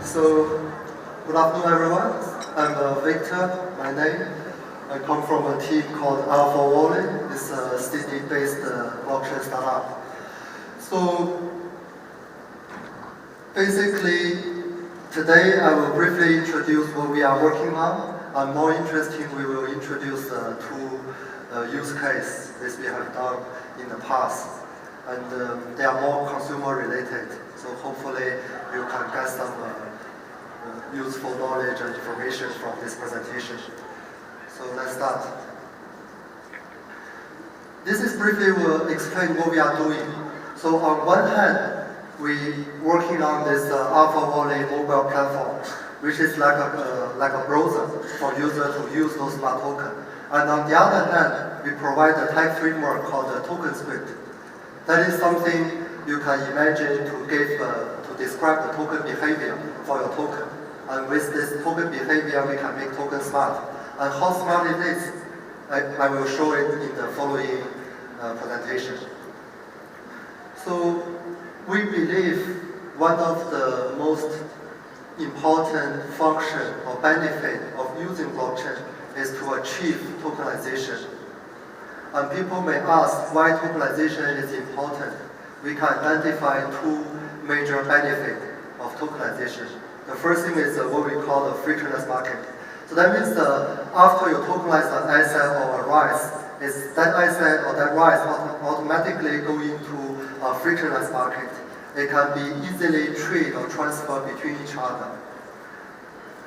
So, good afternoon everyone. I'm Victor, my name. I come from a team called AlphaWallet. It's a Sydney-based blockchain startup. So, basically, today I will briefly introduce what we are working on. And more interesting, we will introduce two use cases that we have done in the past. And they are more consumer related. So hopefully you can get some useful knowledge and information from this presentation. So let's start. This is briefly will explain what we are doing. So on one hand, we working on this AlphaWallet mobile platform, which is like a browser for users to use those smart tokens. And on the other hand, we provide a type framework called the token script. That is something you can imagine to describe the token behavior for your token. And with this token behavior, we can make token smart. And how smart it is, I will show it in the following presentation. So we believe one of the most important function or benefit of using blockchain is to achieve tokenization. And people may ask why tokenization is important. We can identify two major benefits of tokenization. The first thing is what we call the frictionless market. So that means after you tokenize an asset or a rights, that asset or that rights automatically go into a frictionless market. It can be easily traded or transferred between each other.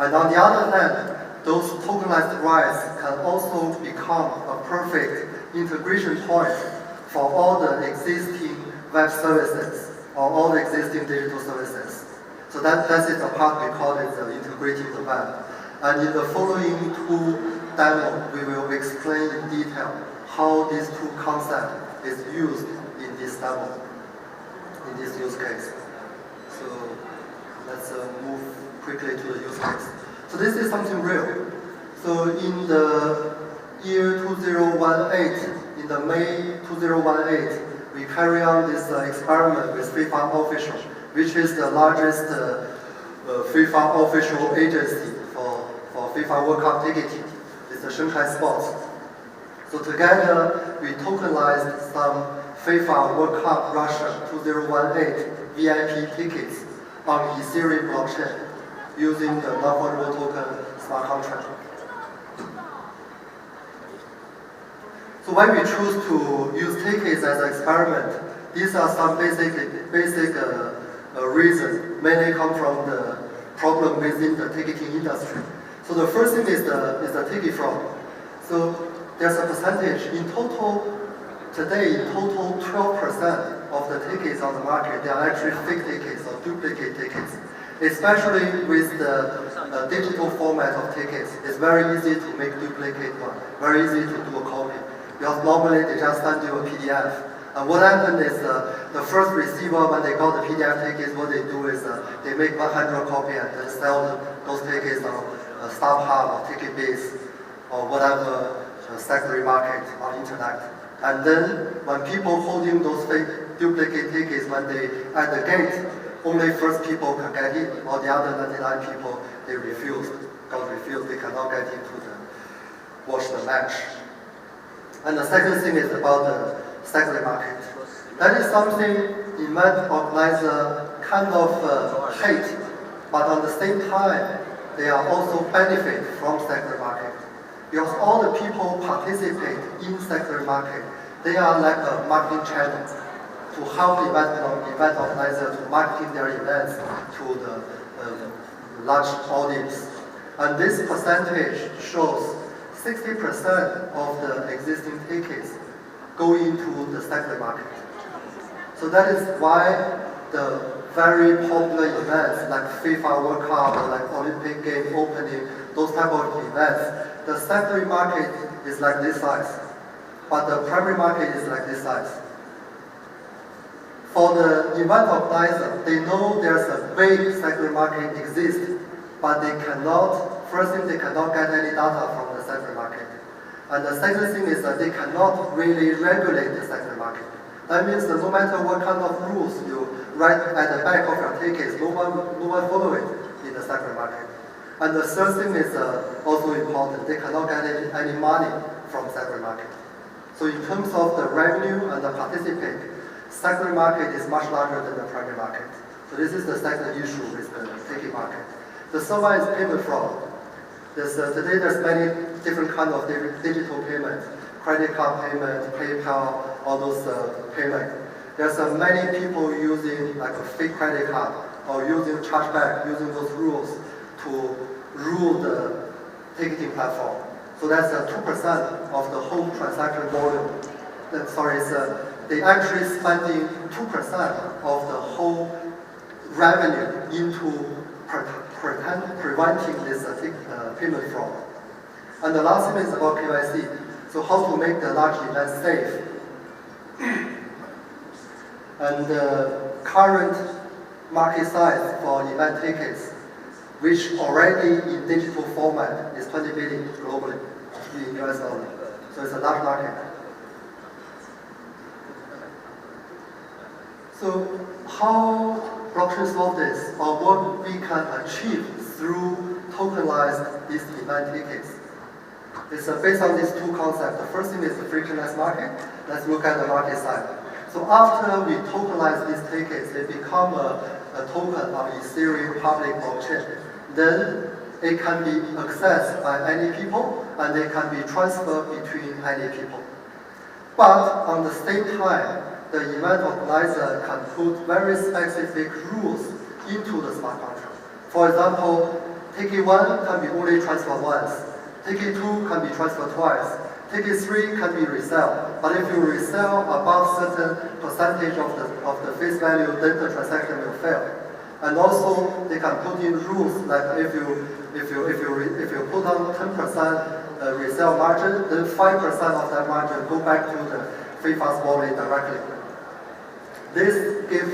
And on the other hand, those tokenized rights can also become a perfect integration point for all the existing web services or all the existing digital services. So that is the part we call it integrating the web. And in the following two demos, we will explain in detail how these two concepts is used in this demo, in this use case. So let's move quickly to the use case. So this is something real. So in the year 2018, in the May 2018, we carry on this experiment with FIFA official, which is the largest FIFA official agency for FIFA World Cup ticketing. It's the Shanghai Sports. So together, we tokenized some FIFA World Cup Russia 2018 VIP tickets on Ethereum blockchain using the non-fungible token smart contract. So when we choose to use tickets as an experiment, these are some basic reasons. Mainly come from the problem within the ticketing industry. So the first thing is the ticket fraud. So there's a percentage in total. Today, in total, 12% of the tickets on the market they are actually fake tickets or duplicate tickets. Especially with the digital format of tickets, it's very easy to make duplicate one. Very easy to do a copy. Because normally they just send you a PDF. And what happened is the first receiver, when they got the PDF tickets, what they do is they make 100 copies and then sell those tickets on StubHub or TicketBase or whatever secondary market on internet. And then when people holding those fake duplicate tickets, when they at the gate, only first people can get in, or the other 99 people they got refused. They cannot get into watch the match. And the second thing is about the secondary market. That is something event organizer kind of hate, but at the same time, they are also benefit from secondary market. Because all the people participate in secondary market, they are like a marketing channel to help event organizer to marketing their events to the large audience. And this percentage shows 60% of the existing tickets go into the secondary market. So that is why the very popular events like FIFA World Cup or like Olympic Game opening, those type of events, the secondary market is like this size, but the primary market is like this size. For the event organizer, they know there's a big secondary market exists, but they cannot, first thing, they cannot get any data from the secondary market. And the second thing is that they cannot really regulate the secondary market. That means that no matter what kind of rules you write at the back of your tickets, no one follow it in the secondary market. And the third thing is also important. They cannot get any money from secondary market. So in terms of the revenue and the participate, secondary market is much larger than the primary market. So this is the second issue with the ticket market. The third one is payment fraud. Today there's many different kinds of digital payments, credit card payment, PayPal, all those payments. There's many people using like a fake credit card or using chargeback, using those rules to rule the ticketing platform. So that's 2% of the whole transaction volume. They actually spending 2% of the whole revenue into preventing this payment fraud. And the last thing is about KYC. So how to make the large event safe. And the current market size for event tickets, which already in digital format is 20 billion globally in US dollar. So it's a large market. So how blockchain solve this, or what we can achieve through tokenized these event tickets? It's based on these two concepts. The first thing is the frictionless market. Let's look at the market side. So after we tokenize these tickets, they become a token of Ethereum public blockchain. Then it can be accessed by any people, and they can be transferred between any people. But on the same time, the event organizer can put very specific rules into the smart contract. For example, ticket 1 can be only transferred once. Ticket 2 can be transferred twice. Ticket 3 can be resell. But if you resell above certain percentage of the face value, then the transaction will fail. And also, they can put in rules like if you put on 10% resell margin, then 5% of that margin go back to the FreeFast wallet directly. This gives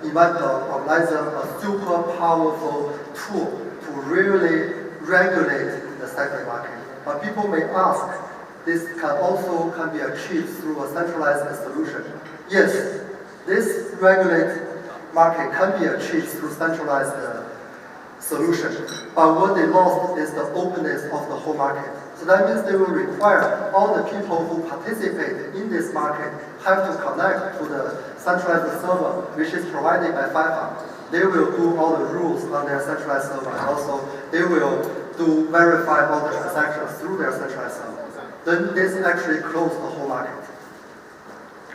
event organizer a super powerful tool to really regulate the secondary market. But people may ask, this can be achieved through a centralized solution. Yes, this regulated market can be achieved through centralized solution. But what they lost is the openness of the whole market. So that means they will require all the people who participate in this market have to connect to the centralized server, which is provided by FIFA. They will do all the rules on their centralized server, and also they will verify all the transactions through their centralized server. Then this actually closes the whole market.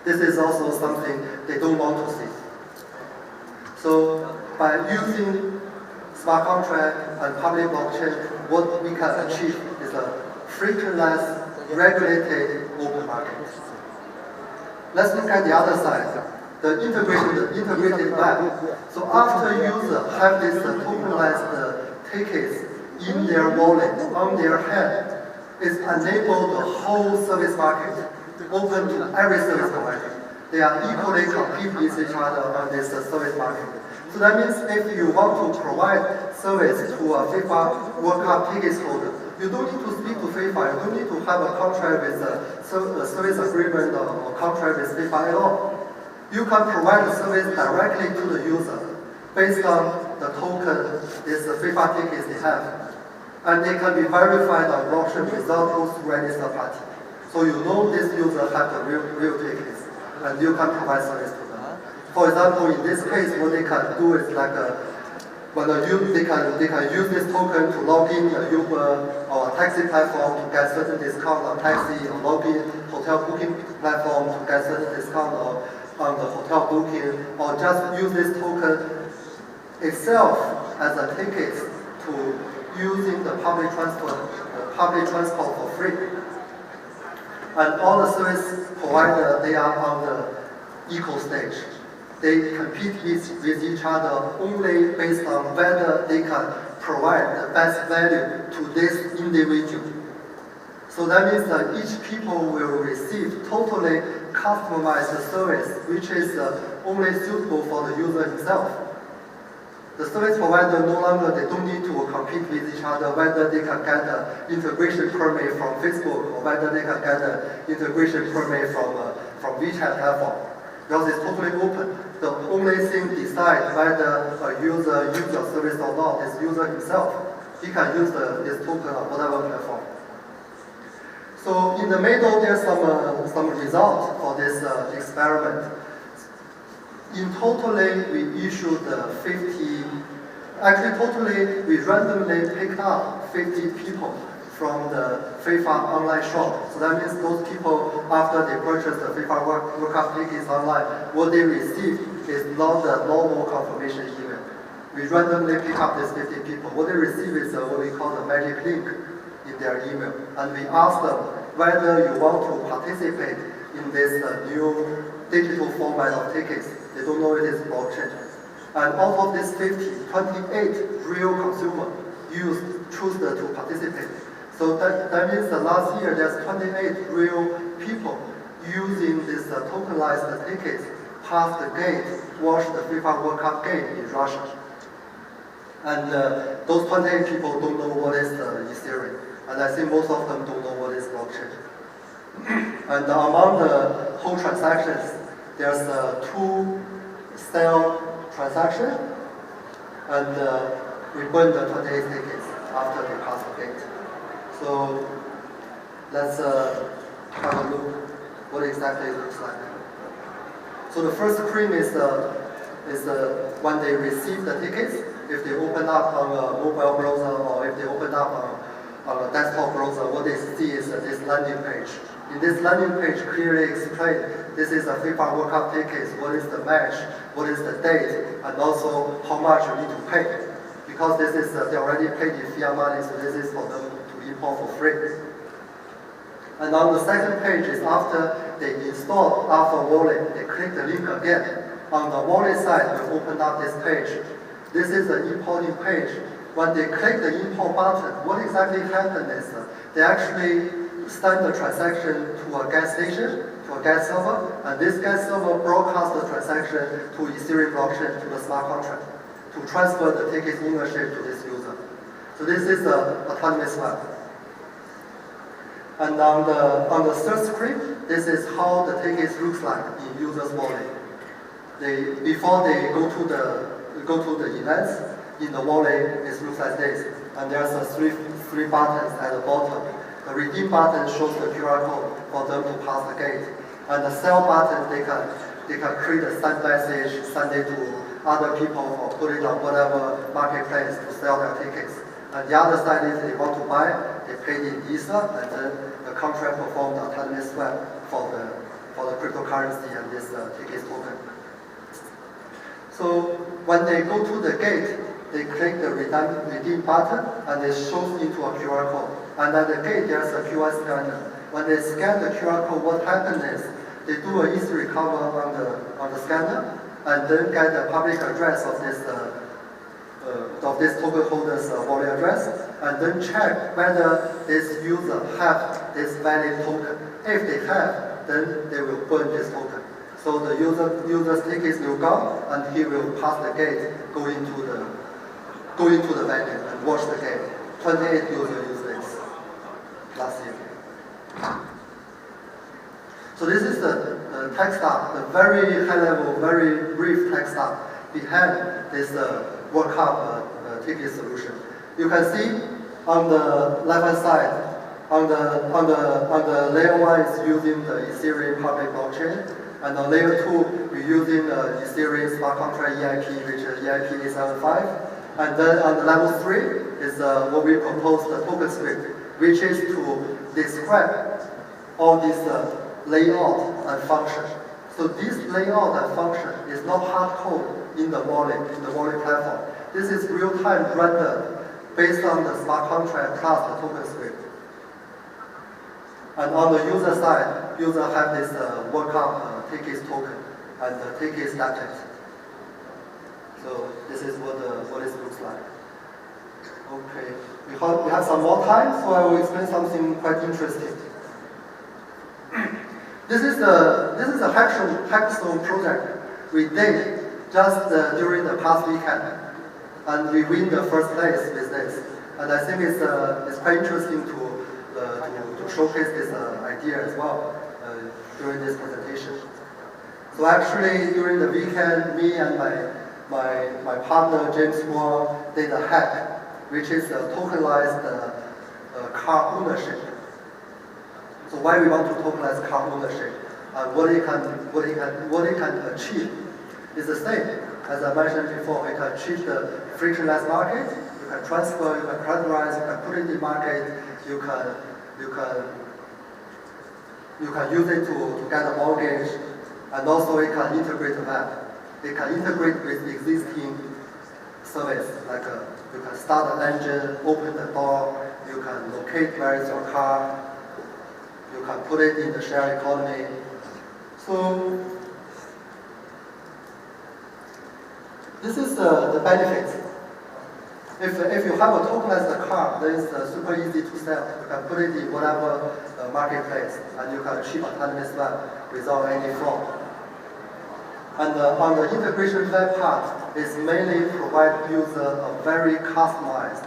This is also something they don't want to see. So by using smart contract and public blockchain, what we can achieve is a frictionless, regulated open market. Let's look at the other side, the integrated web. So after users have this tokenized tickets in their wallet, on their hand, it's enabled the whole service market, open to every service provider. They are equally compete with each other on this service market. So that means if you want to provide service to a FIFA World Cup tickets holder, you don't need to speak to FIFA, you don't need to have a contract with a service agreement or contract with FIFA at all. You can provide the service directly to the user based on the token, this FIFA tickets they have. And they can be verified on blockchain without going through any third party. So you know this user have the real tickets, and you can provide service to them. For example, in this case, what they can do is like they can use this token to log in a Uber or a taxi platform to get certain discount on taxi, or log in hotel booking platform to get certain discount on the hotel booking, or just use this token itself as a ticket to using the public transport for free. And all the service providers, they are on the equal stage. They compete with each other only based on whether they can provide the best value to this individual. So that means that each people will receive totally customized service, which is only suitable for the user himself. The service provider no longer, they don't need to compete with each other whether they can get an integration permit from Facebook or whether they can get an integration permit from WeChat platform. because it's totally open. The only thing decides whether a user uses your service or not is user himself. He can use this token on whatever platform. So in the middle, there's some results for this experiment. In totally, we issued 50. Actually, totally, we randomly picked up 50 people from the FIFA online shop. So that means those people, after they purchased the FIFA World Cup tickets online, what they received is not the normal confirmation email. We randomly pick up these 50 people. What they receive is what we call the magic link in their email. And we ask them whether you want to participate in this new digital format of tickets. They don't know it is blockchain. And out of these 50, 28 real consumers choose to participate. So that means that last year there's 28 real people using this tokenized tickets past the gate, watch the FIFA World Cup game in Russia. And those 28 people don't know what is Ethereum. And I think most of them don't know what is blockchain. And among the whole transactions, there's 2 sell transactions, and we burn the 28 tickets after they pass the gate. So let's have a look what exactly it looks like. So the first screen is when they receive the tickets. If they open up on a mobile browser or if they open up on a desktop browser, what they see is this landing page. In this landing page clearly explains this is a FIFA World Cup tickets, what is the match, what is the date, and also how much you need to pay. Because this is, they already paid in fiat money, so this is for them to import for free. And on the second page is after they install AlphaWallet, they click the link again. On the wallet side, we open up this page. This is the importing page. When they click the import button, what exactly happens is they actually send the transaction to a gas station, to a gas server, and this gas server broadcasts the transaction to Ethereum blockchain, to the smart contract, to transfer the ticket ownership to this user. So this is the autonomous web. And on the third screen, this is how the tickets looks like in user's wallet. Before they go to the events, in the wallet, it looks like this. And there's three buttons at the bottom. The redeem button shows the QR code for them to pass the gate. And the sell button, they can create a send message, send it to other people, or put it on whatever marketplace to sell their tickets. And the other side is they want to buy, they pay in Ether, and then the contract performs the autonomous swap for the cryptocurrency and this tickets token. So when they go to the gate, they click the redeem button, and it shows into a QR code. And at the gate, there's a QR scanner. When they scan the QR code, what happens is they do an easy recover on the scanner, and then get the public address of this token holder's wallet address, and then check whether this user have this valid token. If they have, then they will burn this token. So the user's tickets will go, and he will pass the gate, go into the venue and watch the game. 28 users use this last year. So this is the tech stack, the very high level, very brief tech stack behind this World Cup ticket solution. You can see on the left-hand side, on the layer 1 is using the Ethereum public blockchain, and on layer 2 we're using the Ethereum smart contract EIP, which is EIP 875. And then on the level 3 is what we propose the token script, which is to describe all these layout and function. So this layout and function is not hard code in the wallet platform. This is real-time rendered based on the smart contract plus the token script. And on the user side, user have this World Cup tickets token and the tickets gadget. So this is what it looks like. Okay, we have some more time, so I will explain something quite interesting. This is a hackathon project we did just during the past weekend, and we win the first place with this. And I think it's quite interesting to showcase this idea as well during this presentation. So actually, during the weekend, me and my partner James Wong did a hack, which is a tokenized car ownership. So why we want to tokenize car ownership and what it can achieve is the same. As I mentioned before, it can achieve the frictionless market. You can transfer, you can categorize, you can put it in market, you can use it to get a mortgage, and also it can integrate web. It can integrate with existing service, like you can start an engine, open the door, you can locate where is your car, you can put it in the shared economy. So this is the benefit. If you have a tokenized car, then it's super easy to sell. You can put it in whatever marketplace, and you can achieve autonomous web without any fraud. And on the integration web part, it's mainly provide user a very customized,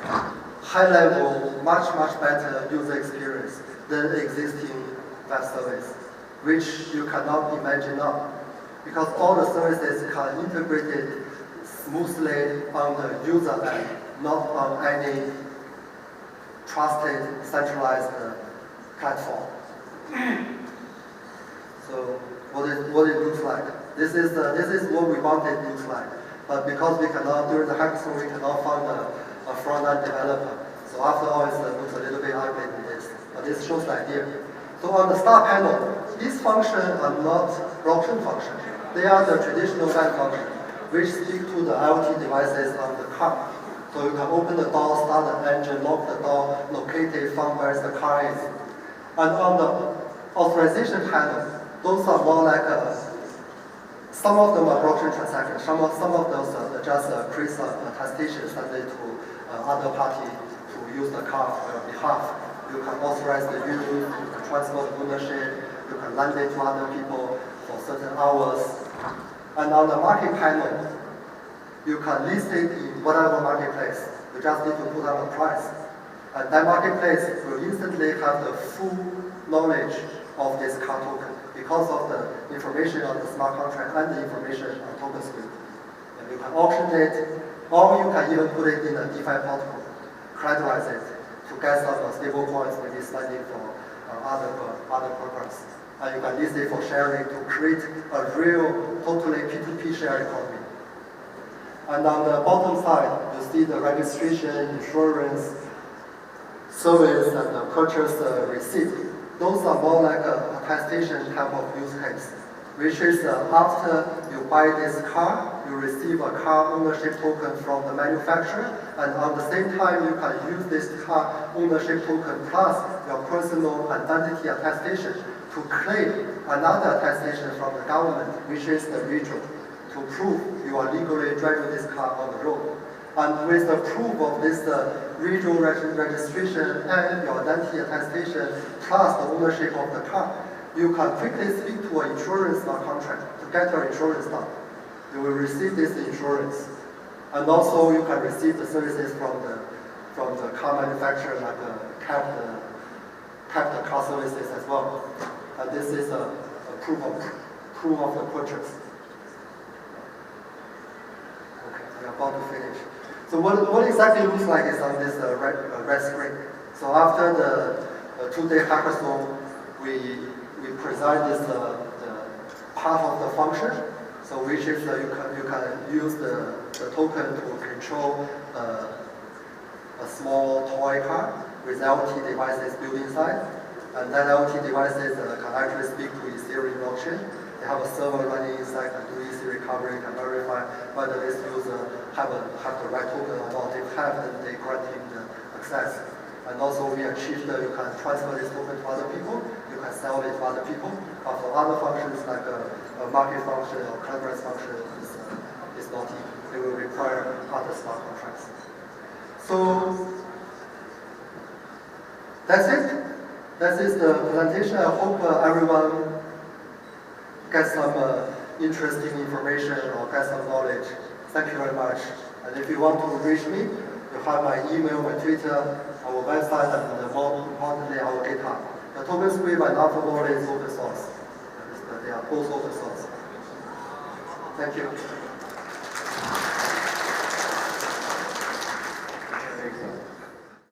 high-level, much better user experience than existing web service, which you cannot imagine now, because all the services can integrate it smoothly on the user end, not on any trusted, centralized platform. So what it looks like. This is what we want it to look like. But because we cannot, during the hackathon, we cannot find a front-end developer. So after all, it looks a little bit ugly in this. But this shows the idea. So on the start panel, these functions are not blockchain functions. They are the traditional bank functions, which speak to the IoT devices on the car. So you can open the door, start the engine, lock the door, locate it, find where the car is. And on the authorization panel, those are more like some of them are blockchain transactions. Some of those are just attestations sent to other party to use the car on your behalf. You can authorize the use, you can transfer the ownership, you can lend it to other people for certain hours. And on the market panel, you can list it in whatever marketplace. You just need to put on a price. And that marketplace will instantly have the full knowledge of this car token because of the information on the smart contract and the information on token script. And you can auction it, or you can even put it in a DeFi protocol, categorize it to get some stable coins, maybe spending for other programs. And you can use it for sharing to create a real, totally P2P shared economy. And on the bottom side, you see the registration, insurance, service, and the purchase receipt. Those are more like a attestation type of use case, which is after you buy this car, you receive a car ownership token from the manufacturer, and at the same time you can use this car ownership token plus your personal identity attestation to claim another attestation from the government, which is the region, to prove you are legally driving this car on the road. And with the proof of this regional registration and your identity attestation plus the ownership of the car, you can quickly speak to an insurance smart contract to get your insurance done. You will receive this insurance. And also you can receive the services from the car manufacturer, like cap the car services as well. And this is a proof of the purchase. Okay, we're about to finish. So what exactly looks like is on this red screen. So after the 2-day hackathon, we present this the part of the function. So which is you can use the token to control a small toy car with LT devices built inside, and that LT devices can actually speak to Ethereum blockchain. They have a server running inside, can do easy recovery, can verify whether this user have the right token or not. If have, then they grant him the access. And also we achieved that you can transfer this token to other people, you can sell it to other people. But for other functions like a market function or cleverance function is not easy. It will require other smart contracts. So that's it. That is the presentation. I hope everyone get some interesting information or get some knowledge. Thank you very much. And if you want to reach me, you have my email, my Twitter, our website, and more importantly, our GitHub. The token script and AlphaWallet is open source. They are both open source. Thank you.